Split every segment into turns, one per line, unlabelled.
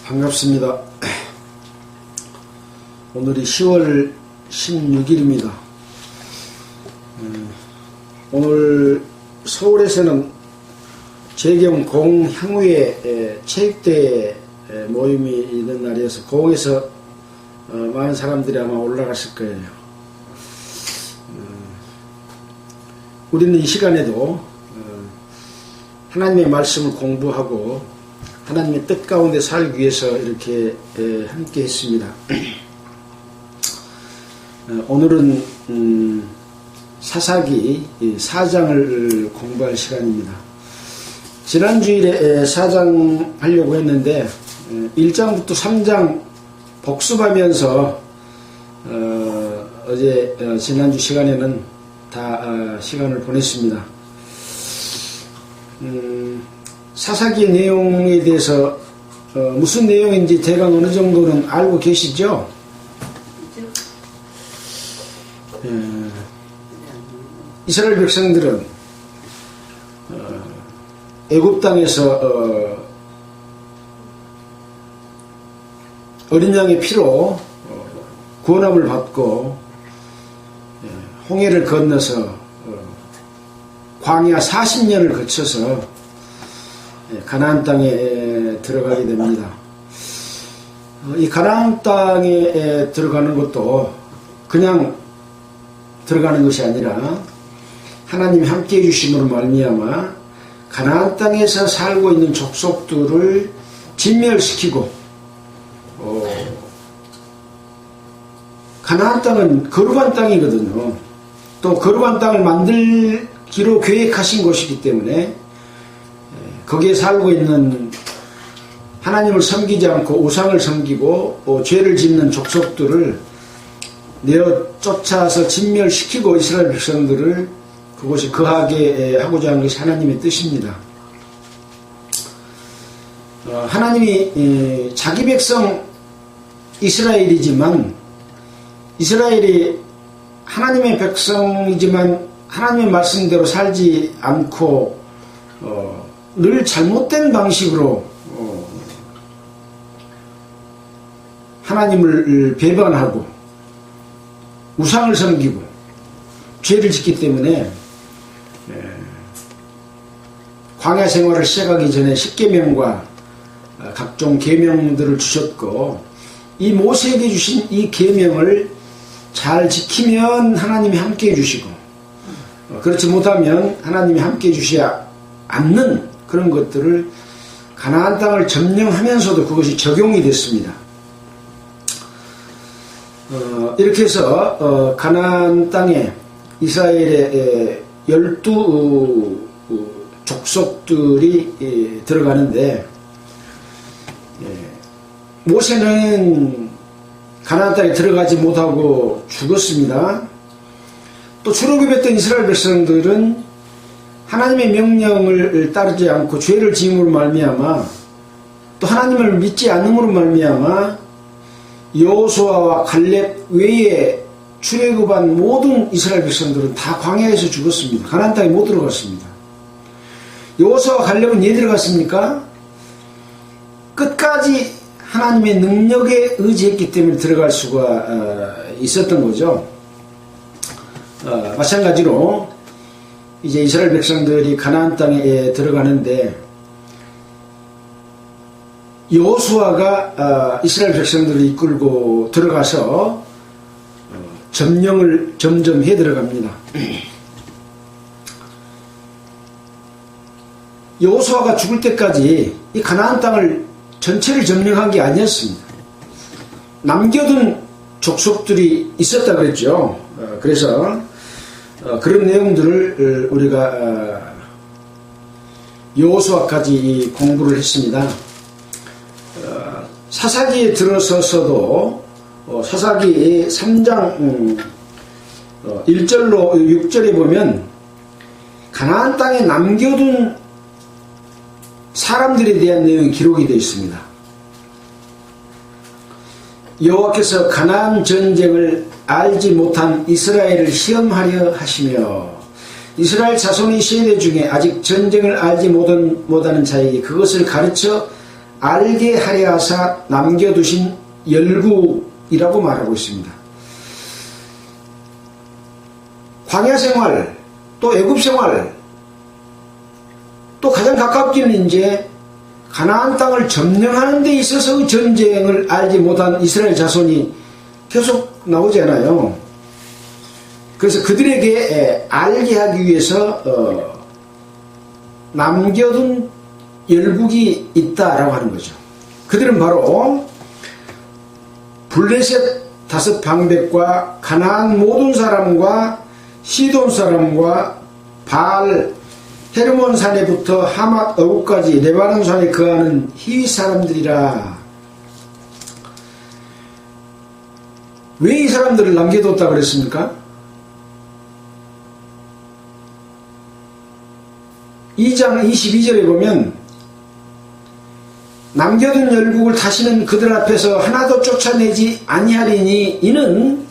반갑습니다. 오늘이 10월 16일입니다. 오늘 서울에서는 재경 공향후회 체육대회 모임이 있는 날이어서 공에서 많은 사람들이 아마 올라갔을 거예요. 우리는 이 시간에도 하나님의 말씀을 공부하고 하나님의 뜻 가운데 살기 위해서 이렇게 함께 했습니다. 오늘은 사사기 4장을 공부할 시간입니다. 지난주일에 4장 하려고 했는데 1장부터 3장 복습하면서 어제 지난주 시간에는 다 시간을 보냈습니다. 사사기 내용에 대해서 무슨 내용인지 대강 어느 정도는 알고 계시죠? 이스라엘 백성들은 애굽 땅에서 어린 양의 피로 구원함을 받고 홍해를 건너서 광야 40년을 거쳐서 가나안 땅에 들어가게 됩니다. 이 가나안 땅에 들어가는 것도 그냥 들어가는 것이 아니라 하나님이 함께 해주심으로 말미암아 가나안 땅에서 살고 있는 족속들을 진멸시키고 가나안 땅은 거룩한 땅이거든요. 또 거룩한 땅을 만들기로 계획하신 곳이기 때문에 거기에 살고 있는 하나님을 섬기지 않고 우상을 섬기고 죄를 짓는 족속들을 내어 쫓아서 진멸시키고 이스라엘 백성들을 그곳에 거하게 하고자 하는 것이 하나님의 뜻입니다. 하나님이 자기 백성 이스라엘이지만 이스라엘이 하나님의 백성이지만 하나님의 말씀대로 살지 않고 늘 잘못된 방식으로 하나님을 배반하고 우상을 섬기고 죄를 짓기 때문에 광야 생활을 시작하기 전에 십계명과 각종 계명들을 주셨고 이 모세에게 주신 이 계명을 잘 지키면 하나님이 함께 해주시고 그렇지 못하면 하나님이 함께 해주시지 않는 그런 것들을 가나안 땅을 점령하면서도 그것이 적용이 됐습니다. 이렇게 해서 가나안 땅에 이스라엘의 12 족속들이 들어가는데 모세는 가나안 땅에 들어가지 못하고 죽었습니다. 또 출애굽했던 이스라엘 백성들은 하나님의 명령을 따르지 않고 죄를 지음으로 말미암아 또 하나님을 믿지 않음으로 말미암아 여호수아와 갈렙 외에 출애굽한 모든 이스라엘 백성들은 다 광야에서 죽었습니다. 가나안 땅에 못 들어갔습니다. 여호수아와 갈렙은 왜 들어갔습니까? 끝까지 하나님의 능력에 의지했기 때문에 들어갈 수가 있었던 거죠. 마찬가지로 이제 이스라엘 백성들이 가나안 땅에 들어가는데 여호수아가 이스라엘 백성들을 이끌고 들어가서 점령을 점점 해 들어갑니다. 여호수아가 죽을 때까지 이 가나안 땅을 전체를 점령한 게 아니었습니다. 남겨둔 족속들이 있었다 그랬죠. 그래서 그런 내용들을 우리가 여호수아까지 공부를 했습니다. 사사기에 들어서서도 사사기 3장 1절로 6절에 보면 가나안 땅에 남겨둔 사람들에 대한 내용이 기록이 되어 있습니다. 여호와께서 가나안 전쟁을 알지 못한 이스라엘을 시험하려 하시며 이스라엘 자손의 세대 중에 아직 전쟁을 알지 못하는 자에게 그것을 가르쳐 알게 하려 하사 남겨두신 열국이라고 말하고 있습니다. 광야 생활, 또 애굽 생활, 또 가장 가깝기는 이제 가나안 땅을 점령하는 데 있어서 전쟁을 알지 못한 이스라엘 자손이 계속 나오잖아요. 그래서 그들에게 알게 하기 위해서 남겨둔 열국이 있다라고 하는 거죠. 그들은 바로 블레셋 5방백과 가나안 모든 사람과 시돈 사람과 바알 헤르몬 산에부터 하맛 어구까지 레바논 산에 거하는 히윗 사람들이라. 왜 이 사람들을 남겨뒀다 그랬습니까? 2장 22절에 보면 남겨둔 열국을 다시는 그들 앞에서 하나도 쫓아내지 아니하리니 이는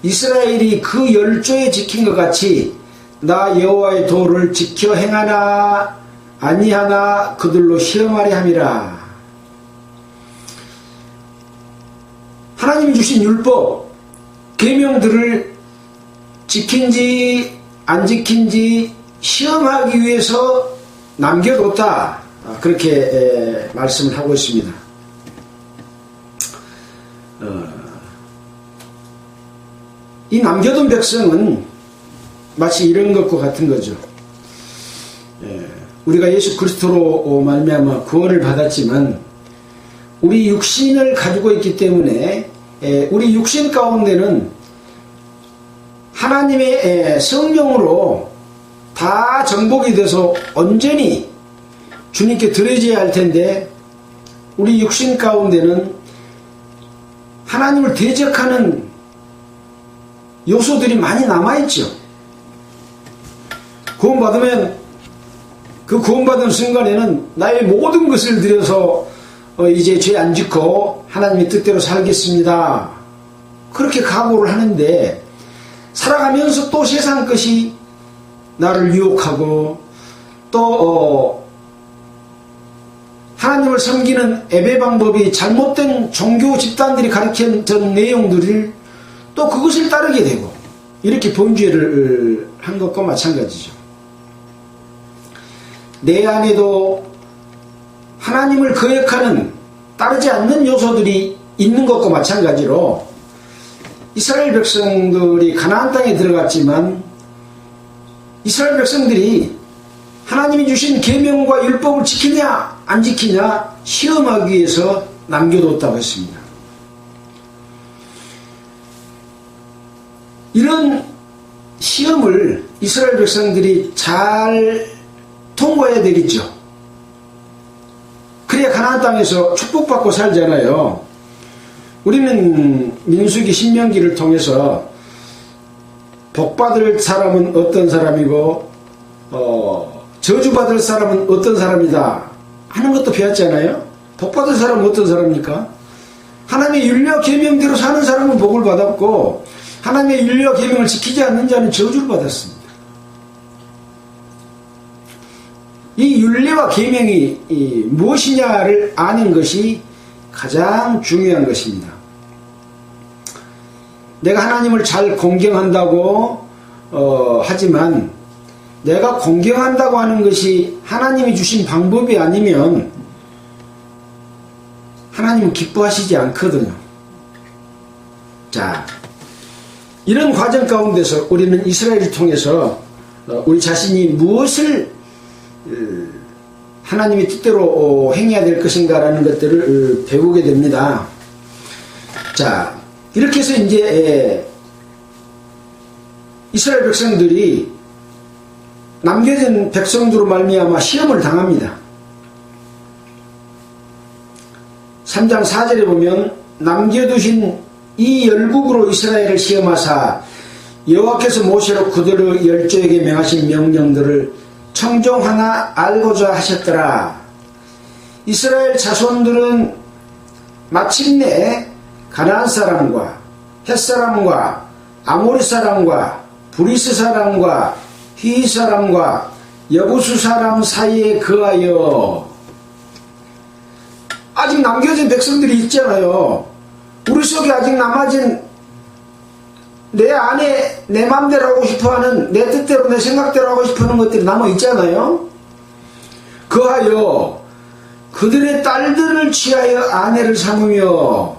이스라엘이 그 열조에 지킨 것 같이 나 여호와의 도를 지켜 행하나 아니하나 그들로 시험하려 함이라. 하나님이 주신 율법, 계명들을 지킨지 안 지킨지 시험하기 위해서 남겨뒀다. 그렇게 말씀을 하고 있습니다. 이 남겨둔 백성은 마치 이런 것과 같은 거죠. 우리가 예수 그리스도로 말미암아 구원을 받았지만 우리 육신을 가지고 있기 때문에 우리 육신 가운데는 하나님의 성령으로 다 정복이 돼서 온전히 주님께 드려져야 할 텐데 우리 육신 가운데는 하나님을 대적하는 요소들이 많이 남아있죠. 구원받으면 그 구원받은 순간에는 나의 모든 것을 들여서 이제 죄 안 짓고 하나님의 뜻대로 살겠습니다. 그렇게 각오를 하는데 살아가면서 또 세상 것이 나를 유혹하고 또 하나님을 섬기는 예배 방법이 잘못된 종교 집단들이 가르치는 내용들을 또 그것을 따르게 되고 이렇게 범죄를 한 것과 마찬가지죠. 내 안에도 하나님을 거역하는 따르지 않는 요소들이 있는 것과 마찬가지로 이스라엘 백성들이 가나안 땅에 들어갔지만 이스라엘 백성들이 하나님이 주신 계명과 율법을 지키냐 안 지키냐 시험하기 위해서 남겨뒀다고 했습니다. 이런 시험을 이스라엘 백성들이 잘 통과해야 되겠죠. 그래야 가나안 땅에서 축복받고 살잖아요. 우리는 민수기 신명기를 통해서 복받을 사람은 어떤 사람이고 저주받을 사람은 어떤 사람이다 하는 것도 배웠잖아요. 복받을 사람은 어떤 사람입니까? 하나님의 율례와 계명대로 사는 사람은 복을 받았고 하나님의 율례와 계명을 지키지 않는 자는 저주를 받았습니다. 이 율례와 계명이 무엇이냐를 아는 것이 가장 중요한 것입니다. 내가 하나님을 잘 공경한다고 하지만 내가 공경한다고 하는 것이 하나님이 주신 방법이 아니면 하나님은 기뻐하시지 않거든요. 자, 이런 과정 가운데서 우리는 이스라엘을 통해서 우리 자신이 무엇을 하나님의 뜻대로 행해야 될 것인가라는 것들을 배우게 됩니다. 자, 이렇게 해서 이제 이스라엘 백성들이 남겨진 백성들로 말미암아 시험을 당합니다. 3장 4절에 보면 남겨두신 이 열국으로 이스라엘을 시험하사 여호와께서 모세로 그들의 열조에게 명하신 명령들을 청종하나 알고자 하셨더라. 이스라엘 자손들은 마침내 가나안 사람과 헷 사람과 아모리 사람과 브리스 사람과 히 사람과 여부수 사람 사이에 거하여 아직 남겨진 백성들이 있잖아요. 우리 속에 아직 남아진 내 안에 내 맘대로 하고 싶어하는, 내 뜻대로 내 생각대로 하고 싶어하는 것들이 남아 있잖아요. 그하여 그들의 딸들을 취하여 아내를 삼으며,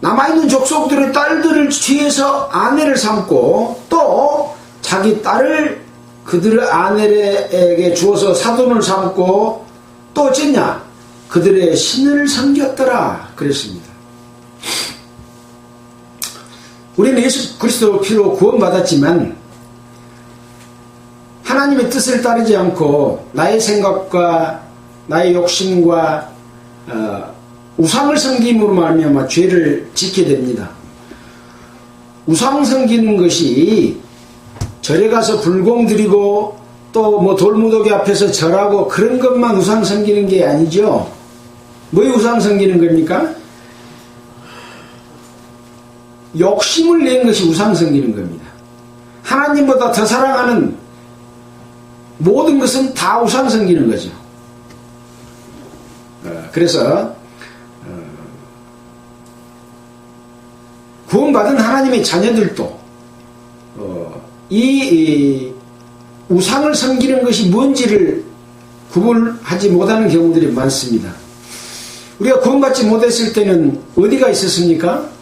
남아있는 족속들의 딸들을 취해서 아내를 삼고, 또 자기 딸을 그들의 아내에게 주어서 사돈을 삼고, 또 어쨌냐, 그들의 신을 섬겼더라 그랬습니다. 우리는 예수 그리스도 피로 구원받았지만 하나님의 뜻을 따르지 않고 나의 생각과 나의 욕심과 우상을 섬김으로 말미암아 죄를 짓게 됩니다. 우상 섬기는 것이 절에 가서 불공 드리고 또 뭐 돌무더기 앞에서 절하고 그런 것만 우상 섬기는 게 아니죠. 뭐 우상 섬기는 겁니까? 욕심을 낸 것이 우상 섬기는 겁니다. 하나님보다 더 사랑하는 모든 것은 다 우상 섬기는 거죠. 그래서 구원받은 하나님의 자녀들도 이 우상을 섬기는 것이 뭔지를 구분하지 못하는 경우들이 많습니다. 우리가 구원받지 못했을 때는 어디가 있었습니까?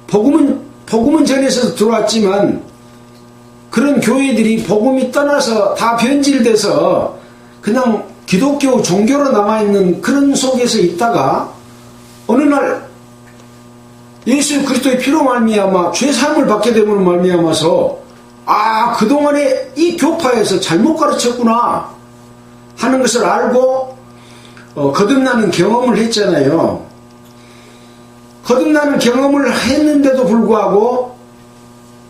복음은 전에서 들어왔지만 그런 교회들이 복음이 떠나서 다 변질돼서 그냥 기독교 종교로 남아있는 그런 속에서 있다가 어느 날 예수 그리스도의 피로 말미암아 죄사함을 받게 됨으로 말미암아서 그동안에 이 교파에서 잘못 가르쳤구나 하는 것을 알고 거듭나는 경험을 했잖아요. 거듭나는 경험을 했는데도 불구하고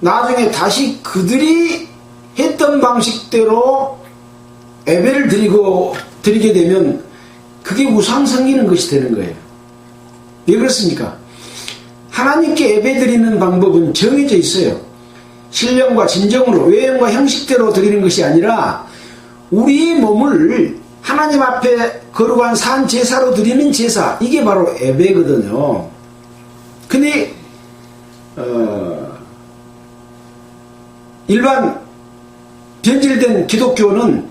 나중에 다시 그들이 했던 방식대로 예배를 드리게 되면 그게 우상 섬기는 것이 되는 거예요. 왜 그렇습니까? 하나님께 예배 드리는 방법은 정해져 있어요. 신령과 진정으로 외형과 형식대로 드리는 것이 아니라 우리의 몸을 하나님 앞에 거룩한 산 제사로 드리는 제사, 이게 바로 예배거든요. 근데 일반 변질된 기독교는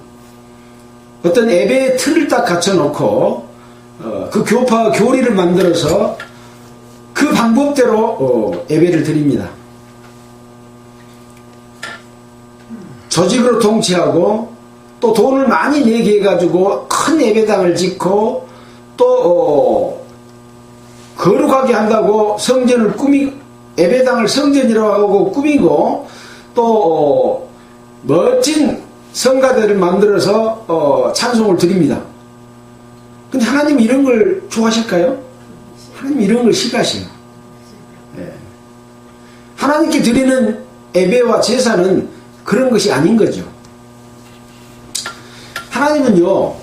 어떤 예배의 틀을 딱 갖춰놓고 그 교파와 교리를 만들어서 그 방법대로 예배를 드립니다. 조직으로 통치하고 또 돈을 많이 내게 해가지고 큰 예배당을 짓고 또 거룩하게 한다고 성전을 예배당을 성전이라고 하고 꾸미고 또 멋진 성가대를 만들어서 찬송을 드립니다. 근데 하나님 이런 걸 좋아하실까요? 하나님 이런 걸 싫어하세요. 하나님께 드리는 예배와 제사는 그런 것이 아닌 거죠. 하나님은요,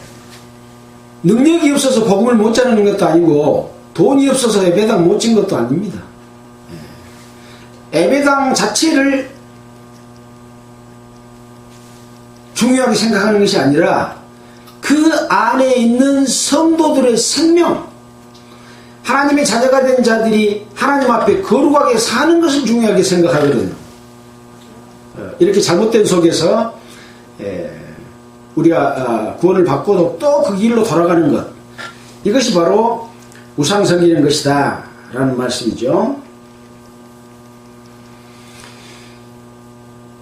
능력이 없어서 복음을 못 전하는 것도 아니고 돈이 없어서 예배당 못 진 것도 아닙니다. 예배당 자체를 중요하게 생각하는 것이 아니라 그 안에 있는 성도들의 생명, 하나님의 자녀가 된 자들이 하나님 앞에 거룩하게 사는 것을 중요하게 생각하거든요. 이렇게 잘못된 속에서 우리가 구원을 받고도 또 그 길로 돌아가는 것, 이것이 바로 우상 섬기는 것이다 라는 말씀이죠.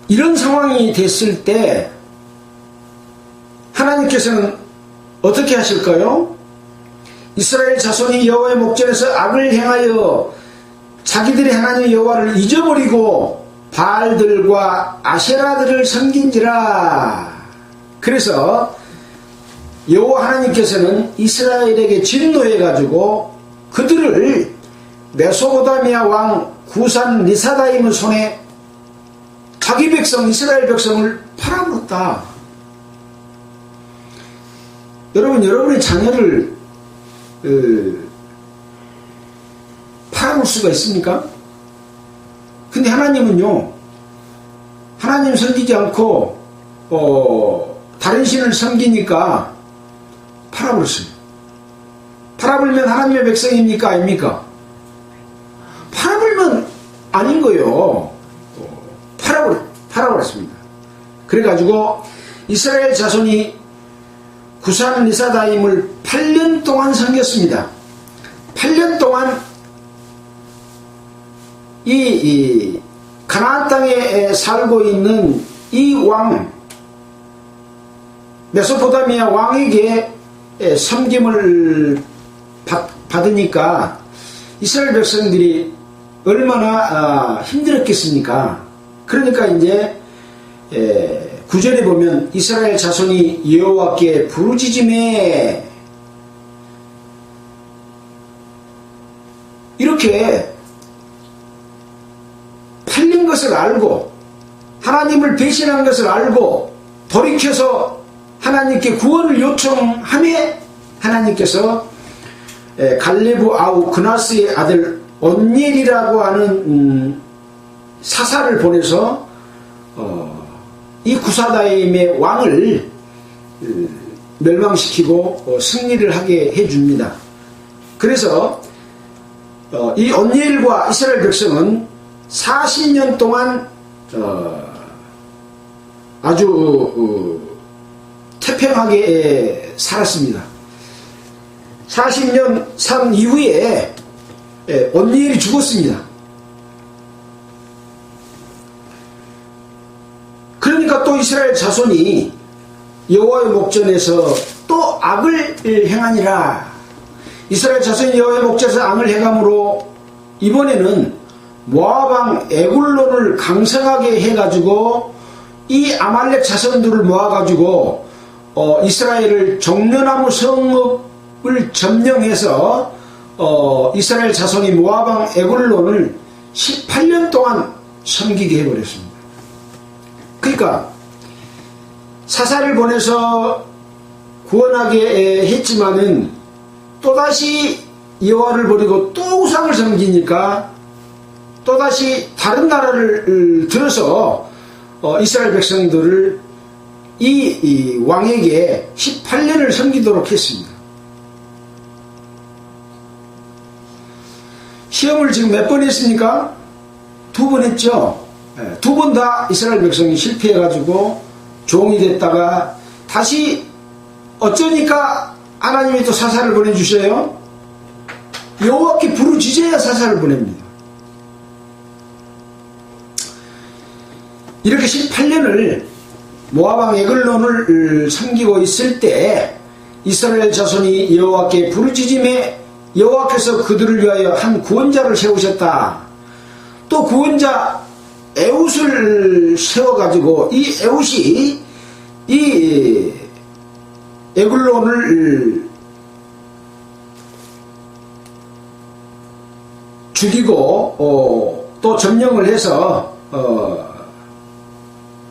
이런 상황이 됐을 때 하나님께서는 어떻게 하실까요? 이스라엘 자손이 여호와의 목전에서 악을 행하여 자기들의 하나님 여호와를 잊어버리고 바알들과 아세라들을 섬긴지라. 그래서 여호와 하나님께서는 이스라엘에게 진노해가지고 그들을 메소포타미아 왕 구산 리사다임의 손에 자기 백성 이스라엘 백성을 팔아먹었다. 여러분의 자녀를 팔아볼 수가 있습니까? 근데 하나님은요, 하나님 섬기지 않고 다른 신을 섬기니까 팔아버렸어요. 팔아버리면 하나님의 백성입니까? 아닙니까? 팔아버리면 아닌 거예요. 팔아버렸습니다. 그래가지고 이스라엘 자손이 구산 리사다임을 8년 동안 섬겼습니다. 8년 동안 이 가나안 땅에 살고 있는 이 왕, 메소포타미아 왕에게 섬김을 받으니까 이스라엘 백성들이 얼마나 힘들었겠습니까? 그러니까 이제 9절에 보면 이스라엘 자손이 여호와께 부르짖음에 이렇게 팔린 것을 알고 하나님을 배신한 것을 알고 돌이켜서 하나님께 구원을 요청하며 하나님께서 갈레브 아우 그나스의 아들 온니엘이라고 하는 사사를 보내서 이 구사다임의 왕을 멸망시키고 승리를 하게 해줍니다. 그래서 이 온니엘과 이스라엘 백성은 40년 동안 아주 태평하게 살았습니다. 40년 산 이후에 온니엘이 죽었습니다. 그러니까 또 이스라엘 자손이 여호와의 목전에서 또 악을 행하니라. 이스라엘 자손이 여호와의 목전에서 악을 행함으로 이번에는 모압 왕 에굴론을 강성하게 해가지고 이 아말렉 자손들을 모아가지고 이스라엘을 종려나무 성읍을 점령해서 이스라엘 자손이 모압 왕 에굴론을 18년 동안 섬기게 해버렸습니다. 그러니까 사사를 보내서 구원하게 했지만은 또다시 여호와를 버리고 또 우상을 섬기니까 또다시 다른 나라를 들어서 이스라엘 백성들을 이 왕에게 18년을 섬기도록 했습니다. 시험을 지금 몇 번 했습니까? 2번 했죠. 2번 다 이스라엘 백성이 실패해가지고 종이 됐다가 다시 어쩌니까 하나님이 또 사사를 보내주셔요. 여호와께 부르짖어야 사사를 보냅니다. 이렇게 18년을 모압 왕 에글론을 섬기고 있을 때 이스라엘 자손이 여호와께 부르짖음에 여호와께서 그들을 위하여 한 구원자를 세우셨다. 또 구원자 에웃을 세워가지고 이 에웃이 이 에글론을 죽이고 또 점령을 해서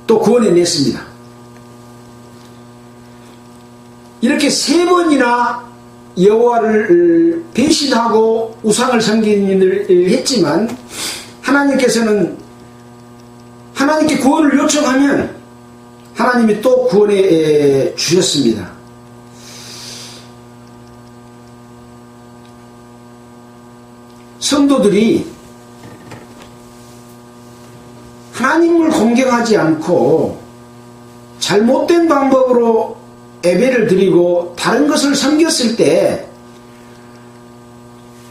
또 구원해냈습니다. 이렇게 3번이나 여호와를 배신하고 우상을 섬기는 일을 했지만 하나님께서는 하나님께 구원을 요청하면 하나님이 또 구원해 주셨습니다. 성도들이 하나님을 공경하지 않고 잘못된 방법으로 예배를 드리고 다른 것을 섬겼을 때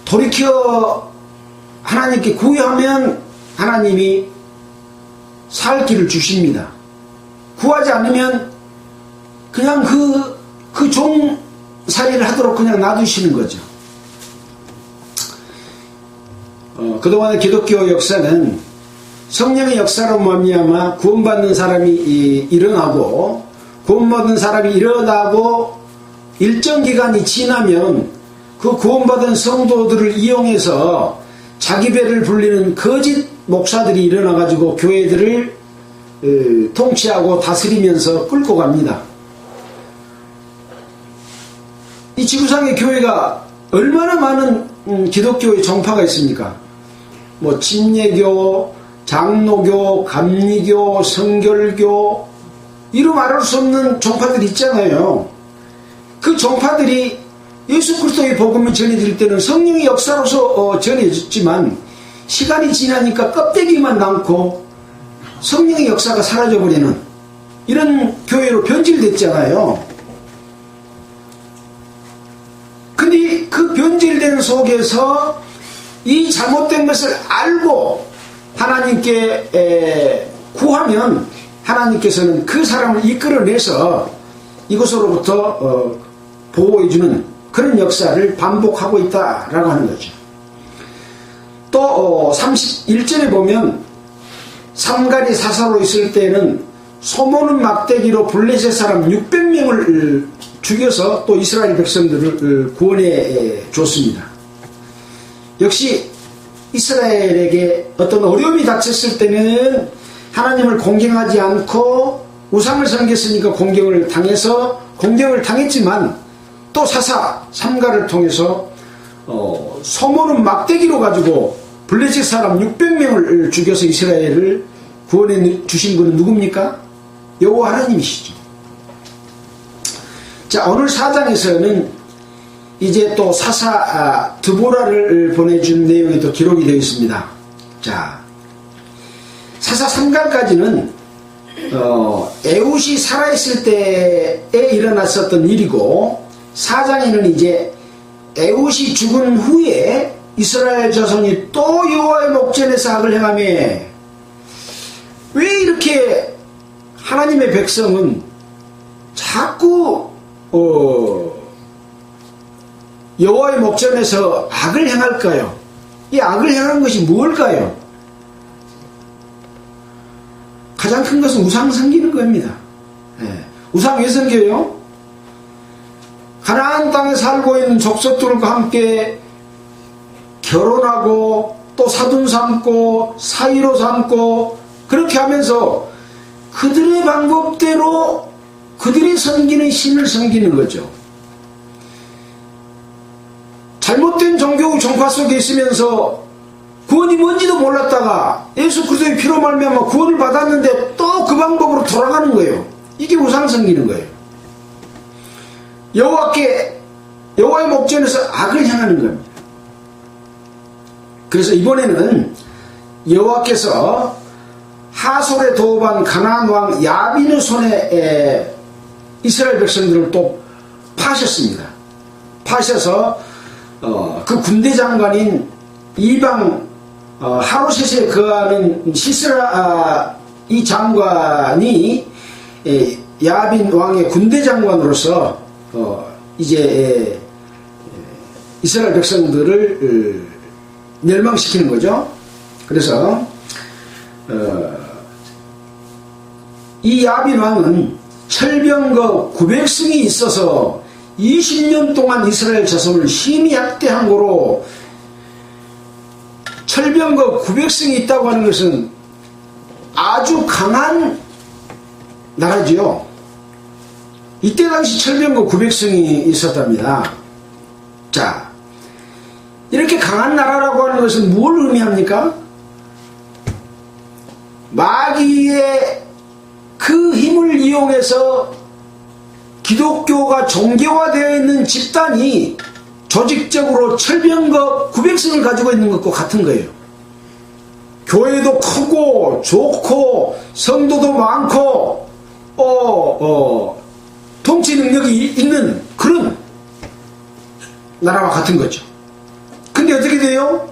돌이켜 하나님께 구하면 하나님이 살 길을 주십니다. 구하지 않으면 그냥 그 종살이를 하도록 그냥 놔두시는 거죠. 그동안의 기독교 역사는 성령의 역사로 말미암아 구원받는 사람이 일어나고 구원받는 사람이 일어나고 일정 기간이 지나면 그 구원받은 성도들을 이용해서 자기 배를 불리는 거짓 목사들이 일어나가지고 교회들을 통치하고 다스리면서 끌고 갑니다. 이 지구상의 교회가 얼마나 많은 기독교의 종파가 있습니까? 뭐 침례교, 장로교, 감리교, 성결교 이루 말할 수 없는 종파들이 있잖아요. 그 종파들이 예수 그리스도의 복음을 전해질 때는 성령의 역사로서 전해졌지만 시간이 지나니까 껍데기만 남고 성령의 역사가 사라져버리는 이런 교회로 변질됐잖아요. 근데 그 변질된 속에서 이 잘못된 것을 알고 하나님께 구하면 하나님께서는 그 사람을 이끌어내서 이것으로부터 보호해주는 그런 역사를 반복하고 있다라고 하는 거죠. 또 31절에 보면 삼갈이 사사로 있을 때는 소모는 막대기로 블레셋 사람 600명을 죽여서 또 이스라엘 백성들을 구원해 줬습니다. 역시 이스라엘에게 어떤 어려움이 닥쳤을 때는 하나님을 공경하지 않고 우상을 섬겼으니까 공경을 당했지만 또 사사 삼갈을 통해서 소모는 막대기로 가지고 블레셋 사람 600명을 죽여서 이스라엘을 구원해 주신 분은 누굽니까? 여호와 하나님이시죠. 자, 오늘 4장에서는 이제 또 사사 드보라를 보내준 내용이 또 기록이 되어 있습니다. 자, 사사 3강까지는 에훗이 살아있을 때에 일어났었던 일이고 4장에는 이제 에훗이 죽은 후에 이스라엘 자손이 또 여호와의 목전에서 악을 행하며 왜 이렇게 하나님의 백성은 자꾸 여호와의 목전에서 악을 행할까요? 이 악을 행하는 것이 무엇일까요? 가장 큰 것은 우상 섬기는 겁니다. 우상 왜 섬겨요? 가나안 땅에 살고 있는 족속들과 함께 결혼하고 또 사돈 삼고 사위로 삼고 그렇게 하면서 그들의 방법대로 그들이 섬기는 신을 섬기는 거죠. 잘못된 종교 종파 속에 있으면서 구원이 뭔지도 몰랐다가 예수 그리스도의 피로 말미암아 구원을 받았는데 또 그 방법으로 돌아가는 거예요. 이게 우상 섬기는 거예요. 여호와의 목전에서 악을 향하는 겁니다. 그래서 이번에는 여호와께서 하솔에 도읍한 가나안 왕 야빈의 손에 이스라엘 백성들을 또 파셨습니다. 파셔서 그 군대 장관인 이방 하로셋에 거하는 시스라 이 장관이 야빈 왕의 군대 장관으로서 이제 이스라엘 백성들을 멸망시키는 거죠. 그래서 이 야빈 왕은 철병거 900승이 있어서 20년 동안 이스라엘 자손을 심히 학대한 거로 철병거 900승이 있다고 하는 것은 아주 강한 나라지요. 이때 당시 철병거 900승이 있었답니다. 자, 이렇게 강한 나라라고 하는 것은 뭘 의미합니까? 마귀의 그 힘을 이용해서 기독교가 종교화되어 있는 집단이 조직적으로 철병거 900승을 가지고 있는 것과 같은 거예요. 교회도 크고 좋고 성도도 많고 통치 능력이 있는 그런 나라와 같은 거죠. 근데 어떻게 돼요?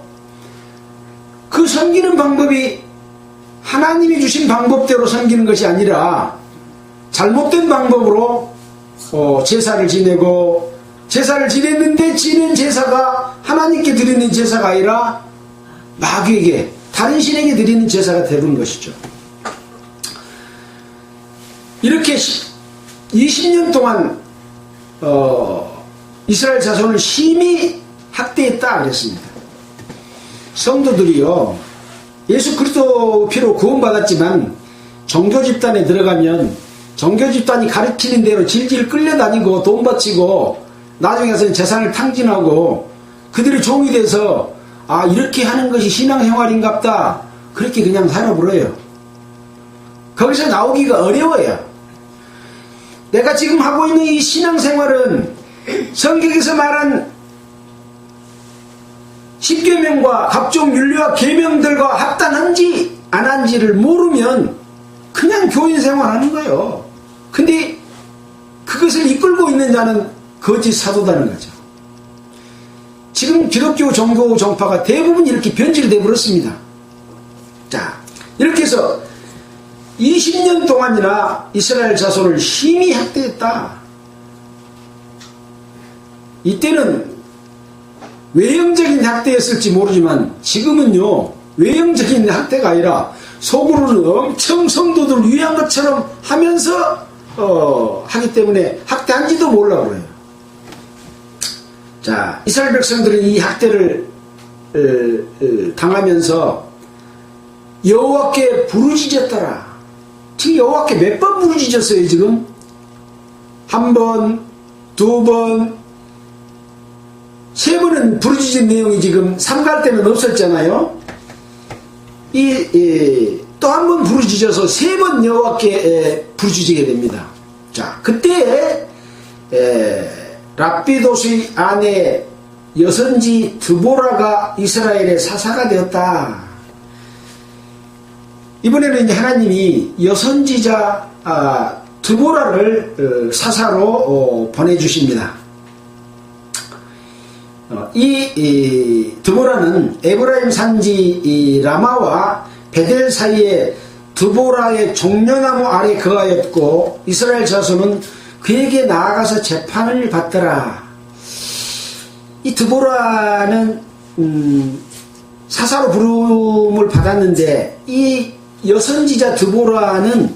그 섬기는 방법이 하나님이 주신 방법대로 섬기는 것이 아니라 잘못된 방법으로 제사를 지내고 제사를 지냈는데 지낸 제사가 하나님께 드리는 제사가 아니라 마귀에게 다른 신에게 드리는 제사가 되는 것이죠. 이렇게 20년 동안 이스라엘 자손을 심히 학대했다 그랬습니다. 성도들이요, 예수 그리스도 피로 구원받았지만 종교 집단에 들어가면 종교 집단이 가르치는 대로 질질 끌려다니고 돈 바치고 나중에 가서 재산을 탕진하고 그들의 종이 돼서 이렇게 하는 것이 신앙생활인갑다 그렇게 그냥 살아버려요. 거기서 나오기가 어려워요. 내가 지금 하고 있는 이 신앙생활은 성경에서 말한 십계명과 각종 율례와 계명들과 합당한지 안 한지를 모르면 그냥 교인 생활하는 거예요. 근데 그것을 이끌고 있는 자는 거짓 사도다는 거죠. 지금 기독교 종교 정파가 대부분 이렇게 변질되어 버렸습니다. 자, 이렇게 해서 20년 동안이나 이스라엘 자손을 심히 학대했다. 이때는 외형적인 학대였을지 모르지만 지금은요, 외형적인 학대가 아니라 속으로는 엄청 성도들 위한 것처럼 하면서 하기 때문에 학대한지도 몰라 그래요. 자, 이스라엘 백성들은 이 학대를 당하면서 여호와께 부르짖었더라. 지금 여호와께 몇 번 부르짖었어요 지금? 한 번, 두 번, 세 번은 부르짖은 내용이 지금 삼갈 때는 없었잖아요. 또 한 번 부르짖어서 세 번 여호와께 부르짖게 됩니다. 자, 그때 랍비도스의 아내 여선지 드보라가 이스라엘의 사사가 되었다. 이번에는 이제 하나님이 여선지자 드보라를 사사로 보내주십니다. 이 드보라는 에브라임 산지 라마와 베델 사이에 드보라의 종려나무 아래 거하였고 이스라엘 자손은 그에게 나아가서 재판을 받더라. 이 드보라는 사사로 부름을 받았는데 이 여선지자 드보라는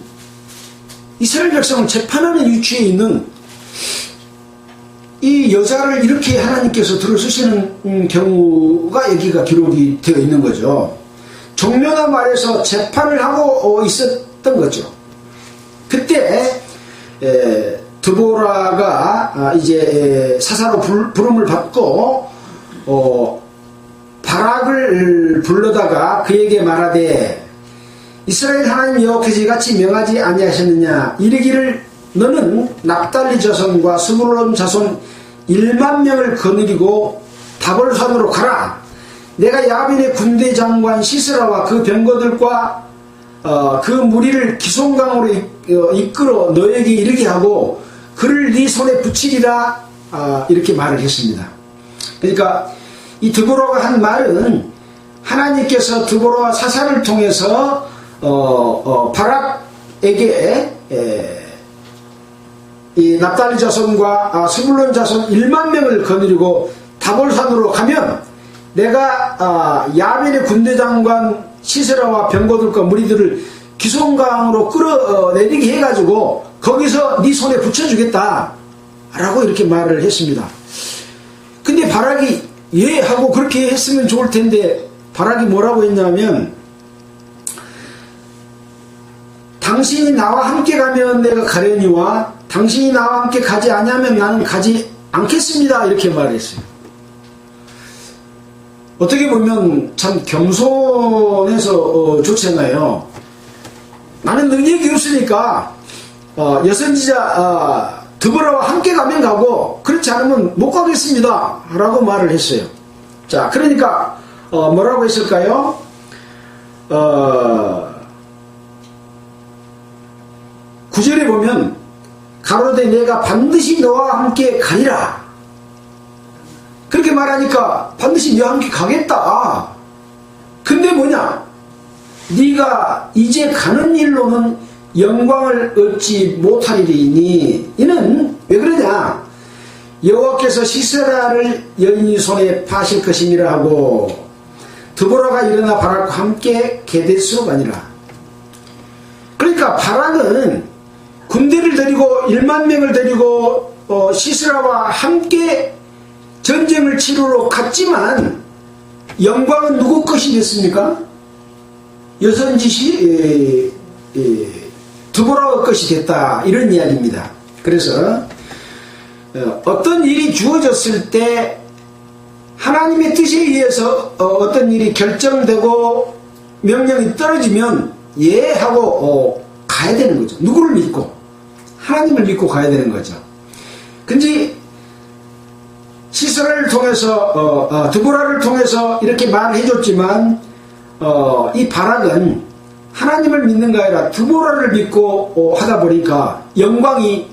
이스라엘 백성을 재판하는 위치에 있는 이 여자를 이렇게 하나님께서 들어쓰시는 경우가 여기가 기록이 되어 있는 거죠. 종려나무 아래서 재판을 하고 있었던 거죠. 그때 드보라가 이제 사사로 부름을 받고 바락을 불러다가 그에게 말하되 이스라엘 하나님 여호와께서 이같이 명하지 아니하셨느냐 이르기를 너는 납달리 자손과 스불론 자손 1만 명을 거느리고 다볼산으로 가라. 내가 야빈의 군대 장관 시스라와 그 병거들과 그 무리를 기송강으로 이끌어 너에게 이르게 하고 그를 네 손에 붙이리라. 이렇게 말을 했습니다. 그러니까 이 드보라가 한 말은 하나님께서 드보라와 사사를 통해서 바락에게 이 납달리 자손과 스불론 자손 1만 명을 거느리고 다볼산으로 가면 내가 야벤의 군대장관 시세라와 병거들과 무리들을 기송강으로 끌어내리게 해가지고 거기서 네 손에 붙여주겠다 라고 이렇게 말을 했습니다. 근데 바락이 예 하고 그렇게 했으면 좋을 텐데 바락이 뭐라고 했냐면 당신이 나와 함께 가면 내가 가려니와 당신이 나와 함께 가지 아니하면 나는 가지 않겠습니다. 이렇게 말했어요. 어떻게 보면 참 겸손해서 좋잖아요. 나는 능력이 없으니까 여선지자 드보라와 함께 가면 가고 그렇지 않으면 못 가겠습니다. 라고 말을 했어요. 자, 그러니까 뭐라고 했을까요? 9절에 보면 가로되 내가 반드시 너와 함께 가리라. 그렇게 말하니까 반드시 너와 함께 가겠다. 근데 뭐냐? 네가 이제 가는 일로는 영광을 얻지 못하리니 이는 왜 그러냐? 여호와께서 시세라를 여인이 손에 파실 것이니라 하고 드보라가 일어나 바락과 함께 게데스로 가니라. 그러니까 바락은 군대를 데리고 1만 명을 데리고 시스라와 함께 전쟁을 치르러 갔지만 영광은 누구 것이 됐습니까? 여선지시 드보라 것이 됐다 이런 이야기입니다. 그래서 어떤 일이 주어졌을 때 하나님의 뜻에 의해서 어떤 일이 결정되고 명령이 떨어지면 예 하고 가야 되는 거죠. 누구를 믿고? 하나님을 믿고 가야 되는 거죠. 근데 시스라를 통해서 드보라를 통해서 이렇게 말을 해줬지만 이 바락은 하나님을 믿는가 아니라 드보라를 믿고 하다 보니까 영광이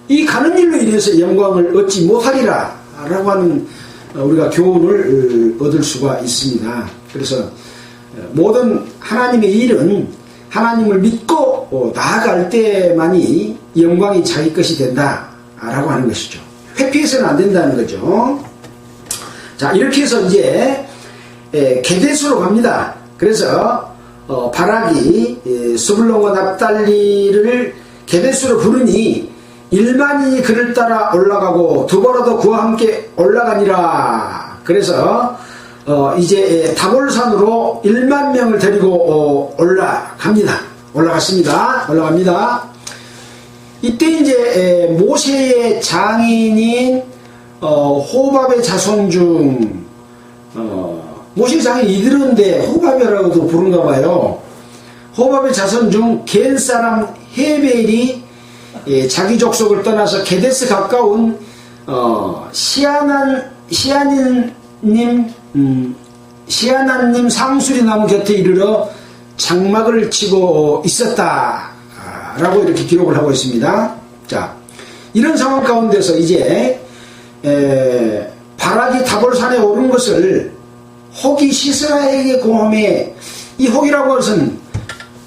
이 가는 일로 인해서 영광을 얻지 못하리라 라고 하는 우리가 교훈을 얻을 수가 있습니다. 그래서 모든 하나님의 일은 하나님을 믿고 나아갈 때만이 영광이 자기 것이 된다 라고 하는 것이죠. 회피해서는 안 된다는 거죠. 자, 이렇게 해서 이제 게데스로 갑니다. 그래서 바락이 스불론과 납달리를 게데스로 부르니 1만인이 그를 따라 올라가고 드보라도 그와 함께 올라가니라. 그래서 이제 다볼산으로 1만 명을 데리고 올라갑니다. 이때 이제 모세의 장인인 호밥의 자손 중 모세의 장인 이들인데 호밥이라고도 부른가 봐요. 호밥의 자손 중 겐 사람 헤벨이 자기 족속을 떠나서 게데스 가까운 시아난님 상수리 나무 곁에 이르러 장막을 치고 있었다 라고 이렇게 기록을 하고 있습니다. 자, 이런 상황 가운데서 이제 바락이 다볼산에 오른 것을 혹이 시스라에게 고함해. 이 혹이라고 하는 것은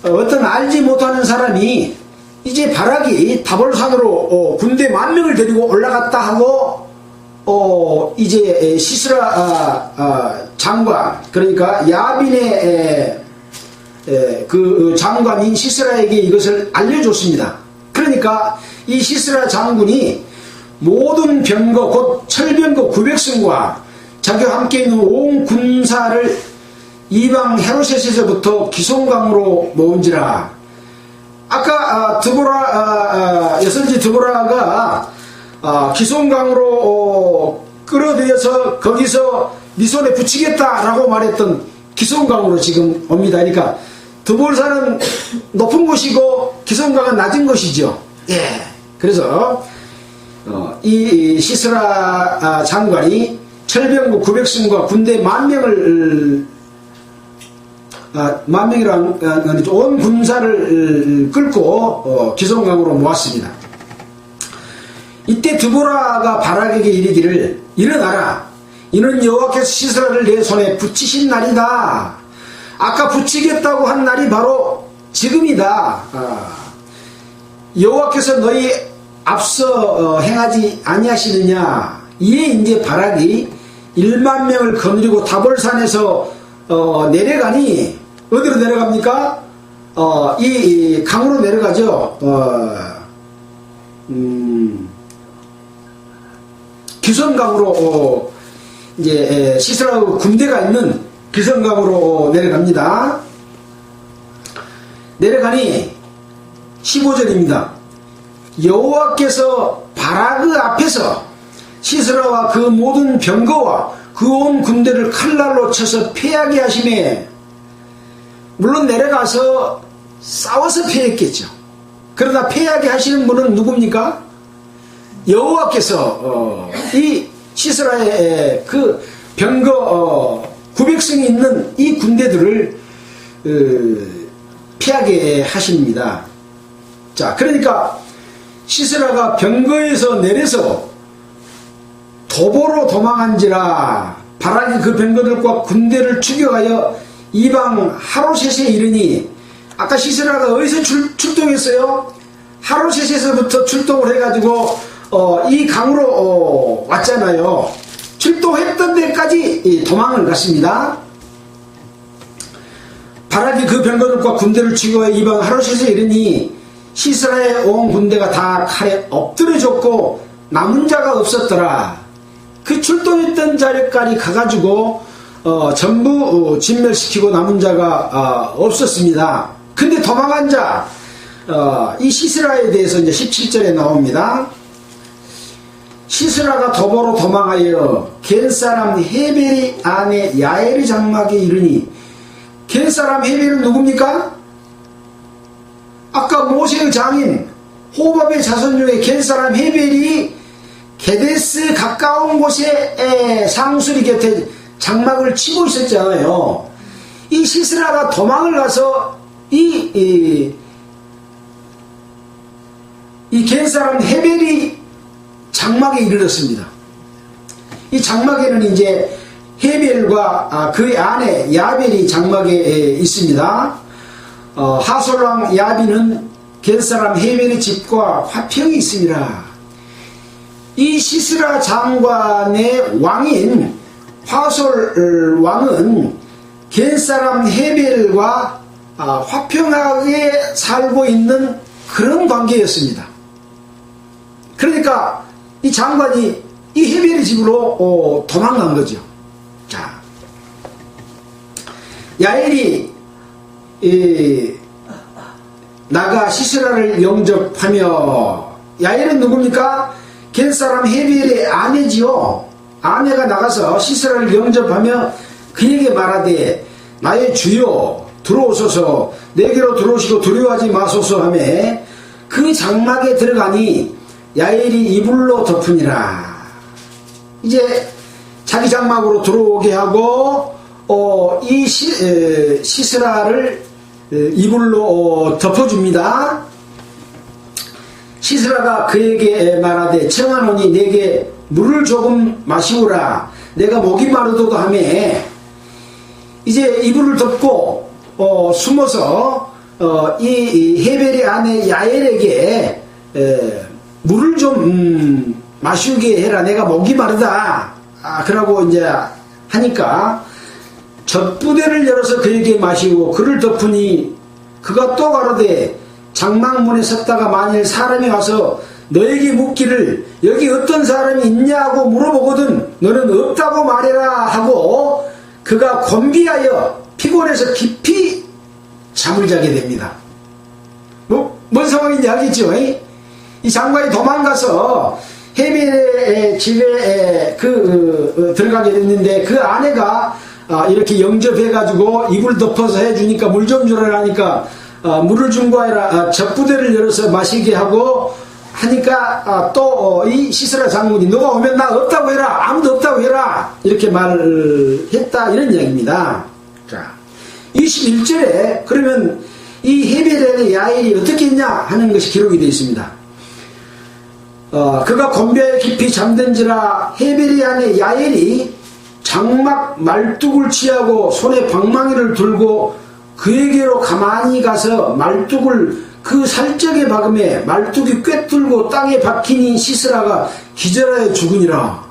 어떤 알지 못하는 사람이 이제 바락이 다볼산으로 군대 10,000명을 데리고 올라갔다 하고 이제 시스라 장관, 그러니까 야빈의 그 장관인 시스라에게 이것을 알려줬습니다. 그러니까 이 시스라 장군이 모든 병거 곧 철병거 900승과 자기와 함께 있는 온 군사를 이방 헤로셋에서부터 기송강으로 모은지라. 아까 여선지 드보라가 기송강으로 끌어들여서 거기서 네 손에 붙이겠다라고 말했던 기송강으로 지금 옵니다. 그러니까 드볼산은 높은 곳이고 기송강은 낮은 곳이죠. 예. 그래서 이 시스라 장관이 철병구 900승과 군대 10,000명을 10,000명이란 온 군사를 끌고 기송강으로 모았습니다. 이때 드보라가 바락에게 이르기를 일어나라. 이는 여호와께서 시스라를 내 손에 붙이신 날이다. 아까 붙이겠다고 한 날이 바로 지금이다. 여호와께서 너희 앞서 행하지 아니하시느냐. 이에 이제 바락이 10,000명을 거느리고 다볼산에서 내려가니 어디로 내려갑니까? 이 강으로 내려가죠. 기선강으로 이제 시스라 군대가 있는 기선강으로 내려갑니다. 내려가니 15절입니다. 여호와께서 바락 앞에서 시스라와 그 모든 병거와 그 온 군대를 칼날로 쳐서 패하게 하심에, 물론 내려가서 싸워서 패했겠죠. 그러나 패하게 하시는 분은 누굽니까? 여호와께서 이 시스라의 그 병거 900승이 있는 이 군대들을 피하게 하십니다. 자, 그러니까 시스라가 병거에서 내려서 도보로 도망한지라 바락이 그 병거들과 군대를 추격하여 이방 하로셋에 이르니, 아까 시스라가 어디서 출동했어요? 하로셋에서부터 출동을 해가지고 이 강으로 왔잖아요. 출동했던 데까지 도망을 갔습니다. 바락이 그 병거들과 군대를 추격하여 이방 하로셋에 이르니 시스라의 온 군대가 다 칼에 엎드려졌고 남은 자가 없었더라. 그 출동했던 자리까지 가가지고 전부 진멸시키고 남은 자가 없었습니다. 근데 도망한 자, 이 시스라에 대해서 이제 17절에 나옵니다. 시스라가 도보로 도망하여 겐 사람 헤벨의 아내 야엘의 장막에 이르니, 겐 사람 헤벨은 누굽니까? 아까 모세의 장인 호밥의 자손 중에 겐 사람 헤벨이 게데스 가까운 곳에 상수리 곁에 장막을 치고 있었잖아요. 이 시스라가 도망을 가서 이 겐사람 헤벨이 장막에 이르렀습니다. 이 장막에는 이제 헤벨과 그의 아내 야벨이 장막에 있습니다. 하솔왕 야비는 겐사람 헤벨의 집과 화평이 있습니다. 이 시스라 장관의 왕인 하솔 왕은 겐사람 헤벨과 화평하게 살고 있는 그런 관계였습니다. 그러니까 이 장관이 이 헤벨의 집으로 도망간 거죠. 자, 야엘이 나가 시스라를 영접하며, 야엘은 누굽니까? 겐사람 헤벨의 아내지요. 아내가 나가서 시스라를 영접하며 그에게 말하되 나의 주여 들어오소서, 내게로 들어오시고 두려워하지 마소서 하며 그 장막에 들어가니 야엘이 이불로 덮으니라. 이제 자기 장막으로 들어오게 하고 이 시스라를 이불로 덮어줍니다. 시스라가 그에게 말하되 청하노니 내게 물을 조금 마시우라. 내가 목이 마르도다 하며 이제 이불을 덮고 숨어서 이 헤벨의 아내 야엘에게 물을 좀 마시게 해라. 내가 목이 마르다. 그러고 이제 하니까 젖부대를 열어서 그에게 마시고 그를 덮으니 그가 또 가로되 장막문에 섰다가 만일 사람이 와서 너에게 묻기를 여기 어떤 사람이 있냐고 물어보거든 너는 없다고 말해라 하고 그가 곤비하여 피곤해서 깊이 잠을 자게 됩니다. 뭔 상황인지 알겠죠? 이 장관이 도망가서 헤벨의 집에 들어가게 됐는데 그 아내가 이렇게 영접해가지고 이불 덮어서 해주니까 물 좀 주라 하니까 물을 준 거 아니라 젖부대를 열어서 마시게 하고 하니까 또 이 시스라 장군이 너가 오면 나 없다고 해라. 아무도 없다고 해라. 이렇게 말을 했다. 이런 이야기입니다. 자, 21절에 그러면 이 헤벨의 야엘이 어떻게 했냐 하는 것이 기록이 되어 있습니다. 그가 곤비하여 깊이 잠든지라 헤벨의 아내 야엘이 장막 말뚝을 취하고 손에 방망이를 들고 그에게로 가만히 가서 말뚝을 그 살적에 박음에 말뚝이 꿰뚫고 땅에 박히니 시스라가 기절하여 죽으니라.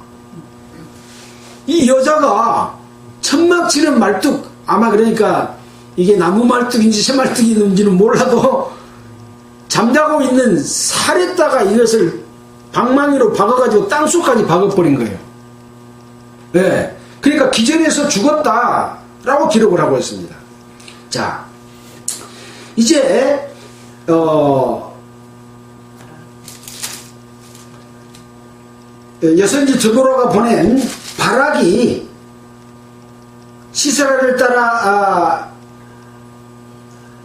이 여자가 천막 치는 말뚝, 아마 그러니까 이게 나무 말뚝인지 새 말뚝인지는 몰라도 잠자고 있는 살에다가 이것을 방망이로 박아가지고 땅속까지 박아버린 거예요. 네. 그러니까 기절해서 죽었다라고 기록을 하고 있습니다. 자, 이제 여선지 드보라가 보낸 바락이 시스라를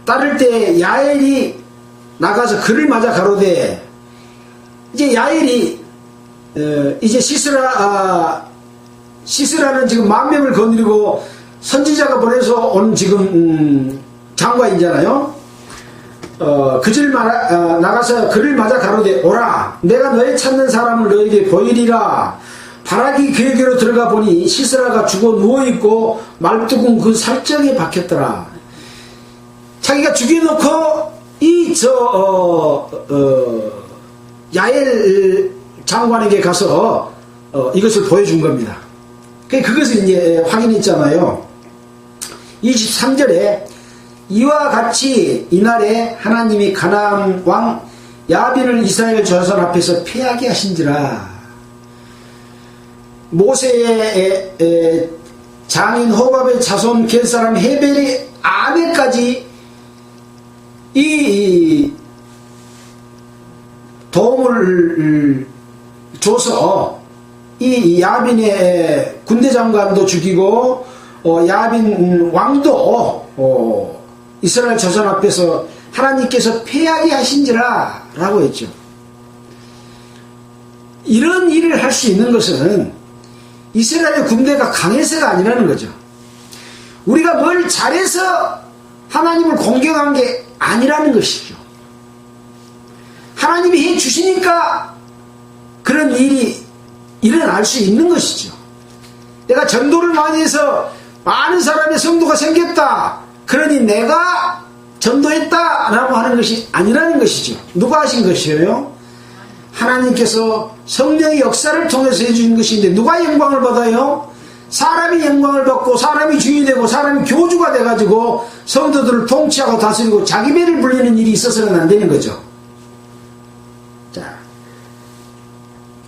따를 때 야엘이 나가서 그를 맞아 가로되 이제 야엘이 이제 시스라는 지금 10,000명을 거느리고 선지자가 보내서 온 지금 장관이잖아요. 그들 나가서 그를 맞아 가로되 오라 내가 너의 찾는 사람을 너에게 보이리라. 바락이 그에게로 들어가 보니 시스라가 죽어 누워있고 말뚝은 그 살적에 박혔더라. 자기가 죽여놓고 야엘 장관에게 가서 이것을 보여준 겁니다. 그것을 이제 확인했잖아요. 23절에 이와 같이 이날에 하나님이 가나안 왕 야빈을 이스라엘 자손 앞에서 패하게 하신지라. 모세의 장인 호밥의 자손 겐사람 헤벨의 아내까지 이 도움을 줘서 이 야빈의 군대 장관도 죽이고 야빈 왕도 이스라엘 자손 앞에서 하나님께서 패하게 하신지라 라고 했죠. 이런 일을 할 수 있는 것은 이스라엘 군대가 강해서가 아니라는 거죠. 우리가 뭘 잘해서 하나님을 공경한 게 아니라는 것이죠. 하나님이 해 주시니까 그런 일이 일어날 수 있는 것이죠. 내가 전도를 많이 해서 많은 사람의 성도가 생겼다, 그러니 내가 전도했다 라고 하는 것이 아니라는 것이죠. 누가 하신 것이에요? 하나님께서 성령의 역사를 통해서 해주신 것인데 누가 영광을 받아요? 사람이 영광을 받고 사람이 주인이 되고 사람이 교주가 돼가지고 성도들을 통치하고 다스리고 자기 배를 불리는 일이 있어서는 안 되는 거죠. 자,